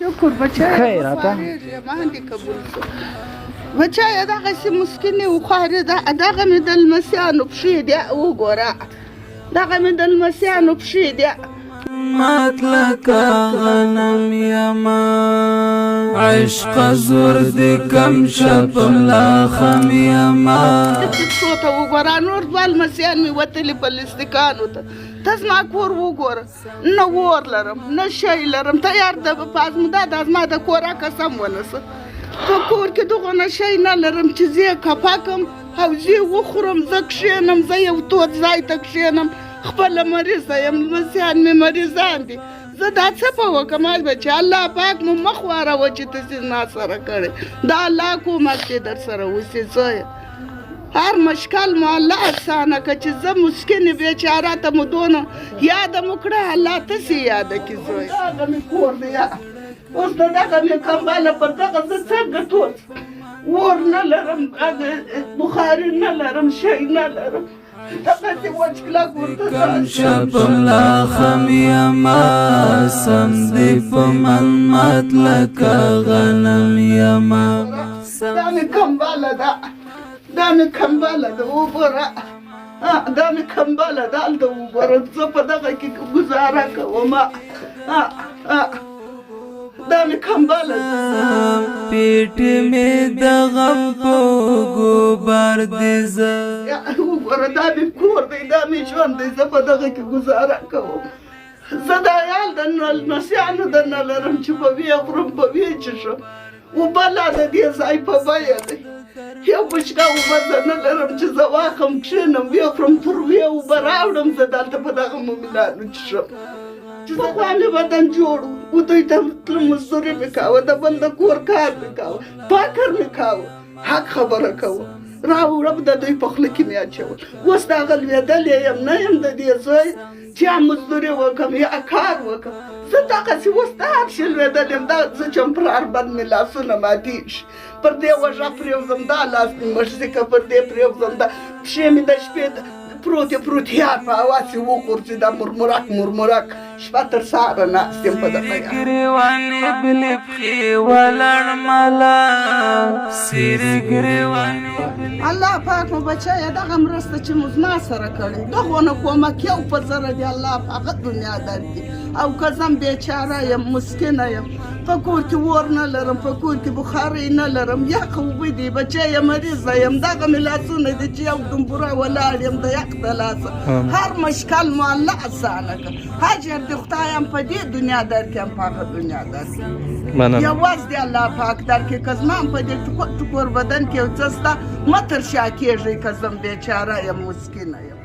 شکر بچای خیر اته ما دې قبول شو بچای دغسې مسکینې وخوارې دغه مې د لمسیانو پښې دي وګوره دغه مې د لمسیانو پښې دي مات لکه غنم یما عشق زور دی کم شپ لا خم یما څو ته وګوره نور دوه لمسیان مې وتلي بلستکانو ته ته زما کور وګوره نه اور لرم نه شی لرم تیار ده پازموده دا زما د کوره قسم ونسه په کور کې دغونه شی نه لرم چې زه کپا کم او زه وخورم زه کښېنم زه یو تود ځای ته کښېنم خپله مریضه یم لمسیان مې مریضان دي زه دا څه په وکړم بچې الله پاک مو مخ واروه چې تاسې زما سره کړی دا الله کومک دې در سره وسي زه هر مشکل مو الله اسانه که چې زه مسکینې بیچاره ته مو دونه یاده مو کړه الله تاسې یاده کړي زوی دغه مې کور دی اوس د دغه مې کمبله پر دغه زه څنګه ټول اور نه لرم بخاري نه لرم شی نه لرم دغسې وچ کلک ورته کم شپ لا خم یما سم دی په من مات لکه غنم یما دا مې کمبله ده دا مې کمبله ده وګوره دا مې کمبله ده هلته وګوره زه په دغه کې ګزاره کوم دا مې کمبله ده پیټې مې د غم په ګوبر دی زه وګوره دا مې کور دی دا مې ژوند دی زه په دغه کې ګزاره کوم زه د عیال د نسیانو د نه لرم چې په ویې خورم په ویې څښم اوبه لا د دې ځای په بیه دی یو بشکه اوبه زه نه لرم چې زه واخم کښېنم ویې خورم تر ویې اوبه راوړم زه دلته په دغه مومنانو څښم چې پخوا مې وطن جوړ و دوی ته تله مزدوري مې کوه د بل د کور کار مې کوه فکر مې کوه حق خبره کوه راوړم د دوی په خوله کې مې اچول اوس دغه لوېدلې یم نه یم د دې زوی چې یا مزدوري وکړم یا کار وکړم زه دغسې اوس د هر شي لوېدلې یم دا زه چمپرار بند مې لاسونه ماتېږي پر دې وژه پرېوځم دا لاس مې مشځکه پر دې پرېوځم دا پښې مې د شپې پروت یار په هواسې وغورځي دا مرمرک مرمرک شپه تر سهاره ناست یم په دغه ګریوانې بلې پښې ولاړ مالا سیرې ګریوانې الله پاک مو بچایه دغه مرسته چې مو زما سره کړې دغونه کومک یو په زره دی الله پاک دنیا درکړي او که زم بیچاره یم مسکینه یم په کور کې اور نه لرم په کور کې بخارۍ نه لرم یخ اوبه دي بچیه مریضه یم دغه مې لاسونه دي چې یو دمبوره ولاړ یم د یخ د لاسه هر مشکل مو الله اسانه کړه اجر دې خدایم په دې دنیا درکړم په هغه دنیا درکړي یوازې دې الله پاک درکړي که زما په دې ټکور بدن کې یو څه شته مه تر شا کېږئ که زم بیچاره یم مسکینه یم